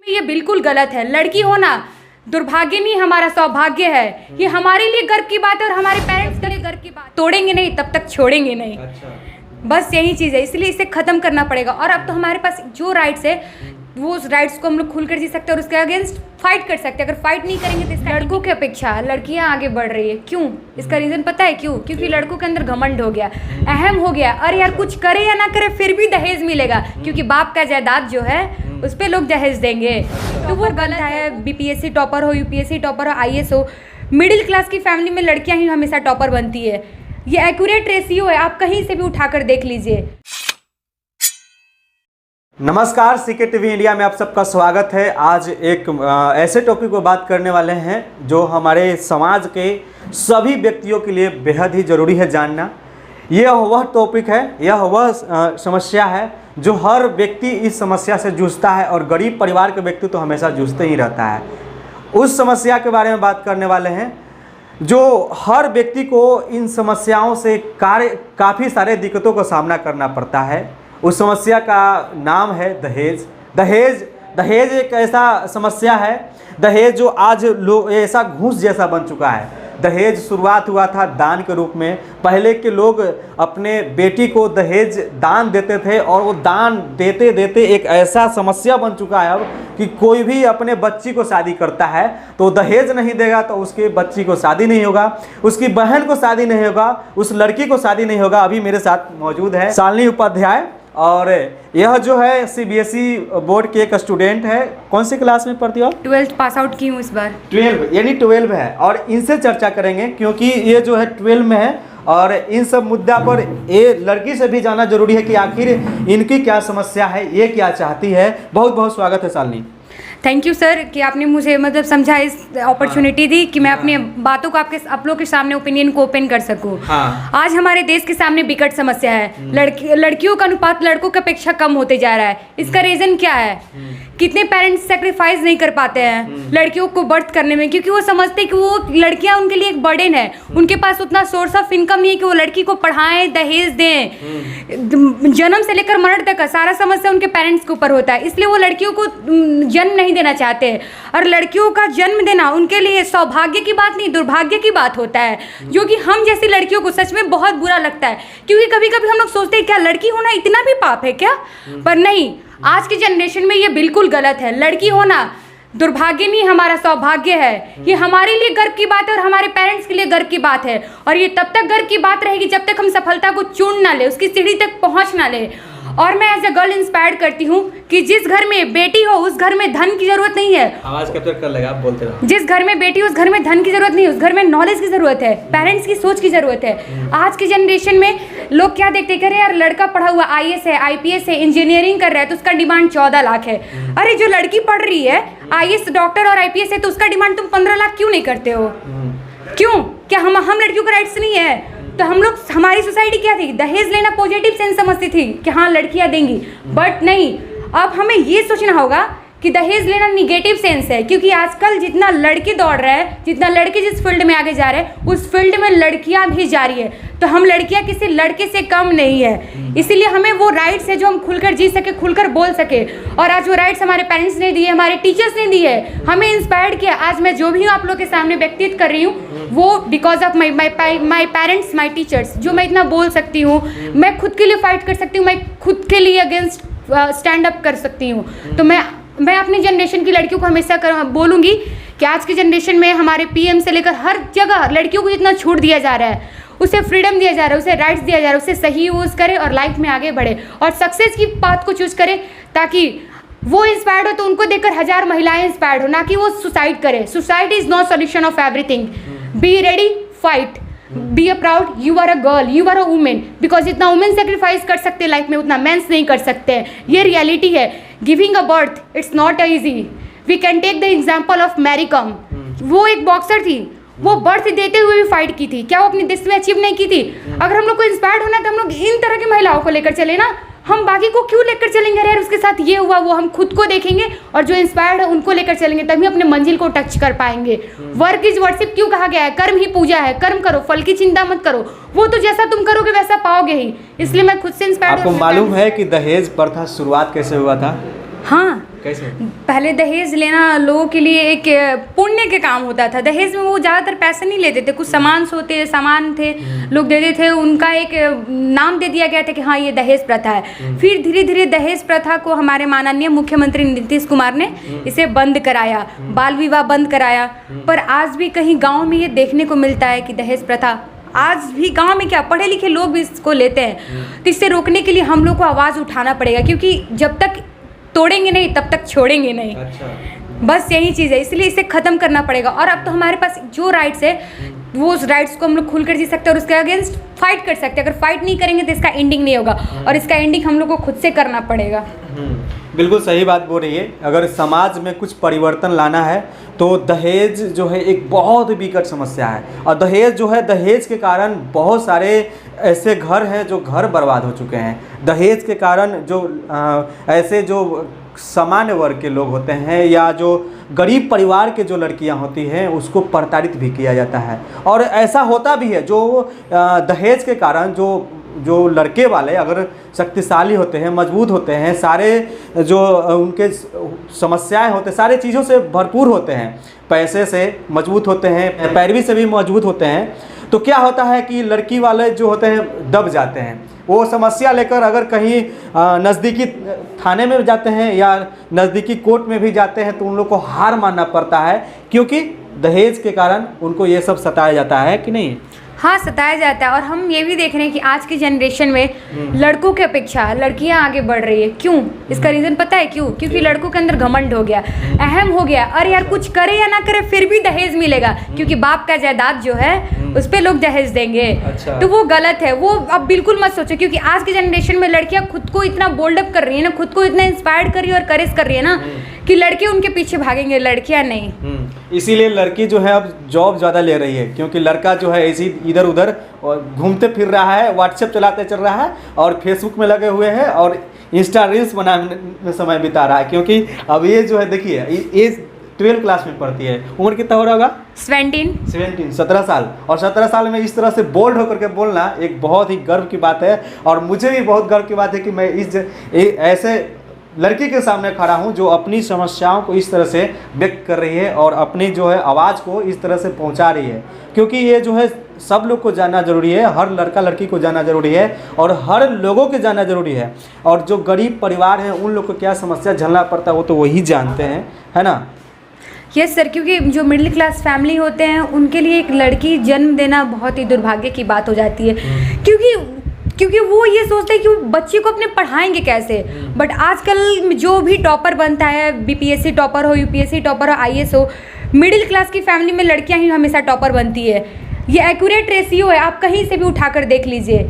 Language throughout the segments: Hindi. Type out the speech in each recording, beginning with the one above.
ये बिल्कुल गलत है। लड़की होना दुर्भाग्य नहीं, हमारा सौभाग्य है। ये हमारे लिए गर्व की बात है और हमारे पेरेंट्स के लिए गर्व की बात। तोड़ेंगे नहीं तब तक छोड़ेंगे नहीं। अच्छा। बस यही चीज़ है, इसलिए इसे ख़त्म करना पड़ेगा। और अब तो हमारे पास जो राइट्स है वो उस राइट्स को हम लोग खुलकर जी सकते हैं और उसके अगेंस्ट फाइट कर सकते हैं। अगर फाइट नहीं करेंगे तो इसका लड़कों की अपेक्षा लड़कियां आगे बढ़ रही है। क्यों? इसका रीज़न पता है क्यों? क्योंकि लड़कों के अंदर घमंड हो गया, अहम हो गया। अरे यार कुछ करे या ना करे फिर भी दहेज मिलेगा, क्योंकि बाप का जायदाद जो है उस पर लोग दहेज देंगे। तो वो गलत है। बीपीएससी टॉपर हो, यूपीएससी टॉपर हो, आईएएस हो, मिडिल क्लास की फैमिली में लड़कियां ही हमेशा टॉपर बनती है। ये एक्यूरेट रेशियो है, आप कहीं से भी उठाकर देख लीजिए। नमस्कार, सीके टीवी इंडिया में आप सबका स्वागत है। आज एक ऐसे टॉपिक पर बात करने वाले हैं जो हमारे समाज के सभी व्यक्तियों के लिए बेहद ही ज़रूरी है जानना। यह वह टॉपिक है, यह वह समस्या है जो हर व्यक्ति इस समस्या से जूझता है और गरीब परिवार के व्यक्ति तो हमेशा जूझते ही रहता है। उस समस्या के बारे में बात करने वाले हैं जो हर व्यक्ति को इन समस्याओं से काफ़ी सारे दिक्कतों का सामना करना पड़ता है। उस समस्या का नाम है दहेज। दहेज एक ऐसा समस्या है, दहेज जो आज लोग ऐसा घूस जैसा बन चुका है। दहेज शुरुआत हुआ था दान के रूप में। पहले के लोग अपने बेटी को दहेज दान देते थे और वो दान देते देते एक ऐसा समस्या बन चुका है अब कि कोई भी अपने बच्ची को शादी करता है तो दहेज नहीं देगा तो उसके बच्ची को शादी नहीं होगा, उसकी बहन को शादी नहीं होगा, उस लड़की को शादी नहीं होगा। अभी मेरे साथ मौजूद है शालिनी उपाध्याय और यह जो है सीबीएसई बोर्ड की एक स्टूडेंट है। कौन सी क्लास में पढ़ती हो? 12th पास आउट की हूँ इस बार। 12 यानी 12 है। और इनसे चर्चा करेंगे क्योंकि ये जो है 12 में है और इन सब मुद्दा पर ये लड़की से भी जानना जरूरी है कि आखिर इनकी क्या समस्या है, ये क्या चाहती है। बहुत बहुत स्वागत है शालिनी। थैंक यू सर कि आपने मुझे मतलब समझा, इस अपॉर्चुनिटी दी कि मैं अपनी बातों को आप लोगों के सामने ओपिनियन को ओपन कर सकूं। आज हमारे देश के सामने विकट समस्या है। लड़कियों का अनुपात लड़कों की अपेक्षा कम होते जा रहा है। इसका रीज़न क्या है? कितने पेरेंट्स सेक्रीफाइस नहीं कर पाते हैं लड़कियों को बर्थ करने में, क्योंकि वो समझते हैं कि वो लड़कियां उनके लिए एक बर्डन है। उनके पास उतना सोर्स ऑफ इनकम नहीं है कि वो लड़की को पढ़ाएं, दहेज दें। जन्म से लेकर मरण तक का सारा समस्या उनके पेरेंट्स के ऊपर होता है, इसलिए वो लड़कियों को जन्म नहीं देना चाहते हैं। और लड़कियों का जन्म देना उनके लिए सौभाग्य की बात नहीं, दुर्भाग्य की बात होता है, जो कि हम जैसी लड़कियों को सच में बहुत बुरा लगता है। क्योंकि कभी कभी हम लोग सोचते हैं क्या लड़की होना इतना भी पाप है क्या? पर नहीं, आज की जनरेशन में ये बिल्कुल गलत है। लड़की होना दुर्भाग्य नहीं, हमारा सौभाग्य है। ये हमारे लिए गर्व की बात है और हमारे पेरेंट्स के लिए गर्व की बात है। और ये तब तक गर्व की बात रहेगी जब तक हम सफलता को चूम ना ले, उसकी सीढ़ी तक पहुंच ना ले। और मैं एज अ गर्ल इंस्पायर करती हूँ कि जिस घर में बेटी हो उस घर में धन की जरूरत नहीं है। आवाज कैप्चर कर लेगा, आप बोलते रहो। जिस घर में बेटी हो उस घर में धन की जरूरत नहीं है, उस घर में नॉलेज की जरूरत है, पेरेंट्स की सोच की जरूरत है। आज की जनरेशन में लोग क्या देखते हैं, यार लड़का पढ़ा हुआ आईएएस है, आईपीएस है, इंजीनियरिंग कर रहा है तो उसका डिमांड 14 लाख है। अरे जो लड़की पढ़ रही है आईएएस डॉक्टर और आईपीएस है तो उसका डिमांड तुम 15 लाख क्यों नहीं करते हो? क्यों? क्या हम लड़कियों का राइट्स नहीं है? तो हम लोग, हमारी सोसाइटी क्या थी, दहेज लेना पॉजिटिव सेंस समझती थी कि हाँ लड़कियां देंगी। बट नहीं, अब हमें ये सोचना होगा कि दहेज लेना निगेटिव सेंस है। क्योंकि आजकल जितना लड़के दौड़ रहे हैं, जितना लड़के जिस फील्ड में आगे जा रहे हैं उस फील्ड में लड़कियां भी जा रही है। तो हम लड़कियां किसी लड़के से कम नहीं है। इसीलिए हमें वो राइट्स है जो हम खुलकर जी सके, खुलकर बोल सके। और आज वो राइट्स हमारे पेरेंट्स ने दिए, हमारे टीचर्स ने दिए, हमें इंस्पायर्ड किया। आज मैं जो भी आप लोग के सामने व्यक्तित्व कर रही हूँ वो because of my parents, my teachers. जो मैं इतना बोल सकती हूँ, मैं खुद के लिए फाइट कर सकती हूँ, मैं खुद के लिए अगेंस्ट स्टैंड अप कर सकती हूँ। तो मैं अपनी जनरेशन की लड़कियों को हमेशा बोलूँगी कि आज की जनरेशन में हमारे पीएम से लेकर हर जगह लड़कियों को जितना छूट दिया जा रहा है, उसे फ्रीडम दिया जा रहा है, उसे राइट्स दिया जा रहा है, उसे सही यूज़ करे और लाइफ में आगे बढ़े और सक्सेस की पाथ को चूज करे, ताकि वो इंस्पायर्ड हो तो उनको देखकर 1000 महिलाएं इंस्पायर्ड हो, ना कि वो सुसाइड करे। Suicide is not solution of everything. Be ready, fight, be a proud, you are a girl, you are a women. Because जितना वुमेन सेक्रीफाइस कर सकते हैं लाइफ में उतना मेंस नहीं कर सकते हैं। ये रियलिटी है। Giving a birth it's not easy. We can take the example of Mary Kom. वो एक बॉक्सर थी, वो बर्थ देते हुए भी फाइट की थी। क्या वो अपने देश में अचीव नहीं की थी? अगर हम लोग को इंस्पायर्ड होना तो हम लोग इन तरह की महिलाओं को लेकर चले ना, हम बाकी को क्यों लेकर चलेंगे? यार उसके साथ ये हुआ, वो हम खुद को देखेंगे और जो इंस्पायर्ड है उनको लेकर चलेंगे, तभी अपने मंजिल को टच कर पाएंगे। वर्क इज वर्शिप क्यों कहा गया है? कर्म ही पूजा है। कर्म करो, फल की चिंता मत करो, वो तो जैसा तुम करोगे वैसा पाओगे ही। इसलिए मैं खुद से इंस्पायर्ड। आपको मालूम है कि दहेज प्रथा शुरुआत कैसे हुआ था? हाँ, कैसे? पहले दहेज लेना लोगों के लिए एक पुण्य के काम होता था। दहेज में वो ज़्यादातर पैसे नहीं लेते थे, कुछ सामान थे, लोग देते थे, उनका एक नाम दे दिया गया था कि हाँ ये दहेज प्रथा है। फिर धीरे धीरे दहेज प्रथा को हमारे माननीय मुख्यमंत्री नीतीश कुमार ने इसे बंद कराया, बाल विवाह बंद कराया। पर आज भी कहीं गाँव में ये देखने को मिलता है कि दहेज प्रथा आज भी गांव में क्या पढ़े लिखे लोग भी इसको लेते हैं। तो इससे रोकने के लिए हम लोग को आवाज़ उठाना पड़ेगा, क्योंकि जब तक तोड़ेंगे नहीं तब तक छोड़ेंगे नहीं। अच्छा। बस यही चीज़ है, इसलिए इसे ख़त्म करना पड़ेगा। और अब तो हमारे पास जो राइट्स है वो उस राइट्स को हम लोग खुलकर जी सकते हैं और उसके अगेंस्ट फाइट कर सकते हैं। अगर फाइट नहीं करेंगे तो इसका एंडिंग नहीं होगा, और इसका एंडिंग हम लोग को खुद से करना पड़ेगा। बिल्कुल सही बात बोल रही है। अगर समाज में कुछ परिवर्तन लाना है तो दहेज जो है एक बहुत विकट समस्या है, और दहेज जो है, दहेज के कारण बहुत सारे ऐसे घर हैं जो घर बर्बाद हो चुके हैं। दहेज के कारण जो ऐसे जो सामान्य वर्ग के लोग होते हैं या जो गरीब परिवार के जो लड़कियां होती हैं उसको प्रताड़ित भी किया जाता है। और ऐसा होता भी है जो दहेज के कारण जो लड़के वाले अगर शक्तिशाली होते हैं, मजबूत होते हैं, सारे जो उनके समस्याएं होते हैं, सारे चीज़ों से भरपूर होते हैं, पैसे से मजबूत होते हैं, पैरवी से भी मजबूत होते हैं, तो क्या होता है कि लड़की वाले जो होते हैं दब जाते हैं। वो समस्या लेकर अगर कहीं नज़दीकी थाने में जाते हैं या नज़दीकी कोर्ट में भी जाते हैं तो उन लोग को हार मानना पड़ता है, क्योंकि दहेज के कारण उनको ये सब सताया जाता है कि नहीं? हाँ, सताया जाता है। और हम ये भी देख रहे हैं कि आज की जनरेशन में लड़कों की अपेक्षा लड़कियां आगे बढ़ रही है। क्यों? इसका रीज़न पता है क्यों? क्योंकि लड़कों के अंदर घमंड हो गया, अहम हो गया। अरे यार कुछ करे या ना करे फिर भी दहेज मिलेगा, क्योंकि बाप का जायदाद जो है उस पर लोग दहेज देंगे। अच्छा। तो वो गलत है, वो अब बिल्कुल मत सोचो, क्योंकि आज की जनरेशन में लड़कियां खुद को इतना बोल्डअप कर रही है ना, खुद को इतना इंस्पायर्ड कर रही है और करेज कर रही है ना कि लड़के उनके पीछे भागेंगे, लड़कियां नहीं। इसीलिए लड़की जो है अब जॉब ज़्यादा ले रही है, क्योंकि लड़का जो है ऐसी इधर उधर घूमते फिर रहा है, व्हाट्सएप चलाते चल रहा है और फेसबुक में लगे हुए हैं और इंस्टा रील्स बनाने में समय बिता रहा है। क्योंकि अब ये जो है देखिए, ये 12th क्लास में पढ़ती है, उम्र कितना हो रहा होगा? 17 साल। और 17 साल में इस तरह से बोल्ड होकर के बोलना एक बहुत ही गर्व की बात है। और मुझे भी बहुत गर्व की बात है कि मैं ऐसे लड़की के सामने खड़ा हूं जो अपनी समस्याओं को इस तरह से व्यक्त कर रही है और अपनी जो है आवाज़ को इस तरह से पहुंचा रही है। क्योंकि ये जो है सब लोग को जानना ज़रूरी है, हर लड़का लड़की को जानना ज़रूरी है और हर लोगों के जानना ज़रूरी है। और जो गरीब परिवार हैं उन लोग को क्या समस्या झेलना पड़ता है वो तो वही जानते हैं, है ना? यस सर, क्योंकि जो मिडिल क्लास फैमिली होते हैं उनके लिए एक लड़की जन्म देना बहुत ही दुर्भाग्य की बात हो जाती है, क्योंकि वो ये सोचते हैं कि वो बच्चे को अपने पढ़ाएंगे कैसे। बट आजकल जो भी टॉपर बनता है, बीपीएससी टॉपर हो, यूपीएससी टॉपर हो, आईएएस हो, मिडिल क्लास की फैमिली में लड़कियां ही हमेशा टॉपर बनती है। ये एक्यूरेट रेशियो है, आप कहीं से भी उठाकर देख लीजिए,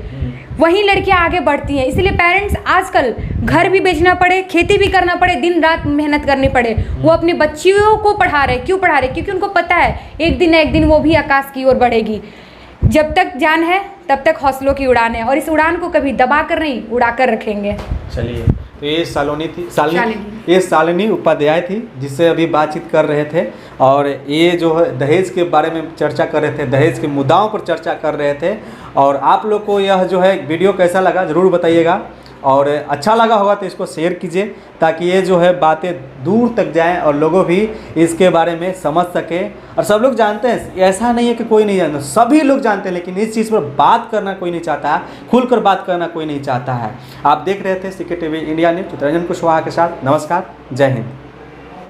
वहीं लड़कियां आगे बढ़ती हैं। इसलिए पेरेंट्स आजकल घर भी बेचना पड़े, खेती भी करना पड़े, दिन रात मेहनत करनी पड़े, वो अपने बच्चियों को पढ़ा रहे। क्यों पढ़ा रहे? क्योंकि उनको पता है एक दिन न एक दिन वो भी आकाश की ओर बढ़ेगी। जब तक जान है तब तक हौसलों की उड़ान है, और इस उड़ान को कभी दबा कर नहीं, उड़ा कर रखेंगे। चलिए, तो ये शालिनी उपाध्याय थी जिससे अभी बातचीत कर रहे थे, और ये जो है दहेज के बारे में चर्चा कर रहे थे, दहेज के मुद्दाओं पर चर्चा कर रहे थे। और आप लोग को यह जो है वीडियो कैसा लगा ज़रूर बताइएगा, और अच्छा लगा होगा तो इसको शेयर कीजिए ताकि ये जो है बातें दूर तक जाएं और लोगों भी इसके बारे में समझ सकें। और सब लोग जानते हैं, ऐसा नहीं है कि कोई नहीं जानता, सभी लोग जानते हैं, लेकिन इस चीज़ पर बात करना कोई नहीं चाहता है, खुलकर बात करना कोई नहीं चाहता है। आप देख रहे थे CK TV India news, Chittaranjan Kushwaha के साथ। नमस्कार, जय हिंद।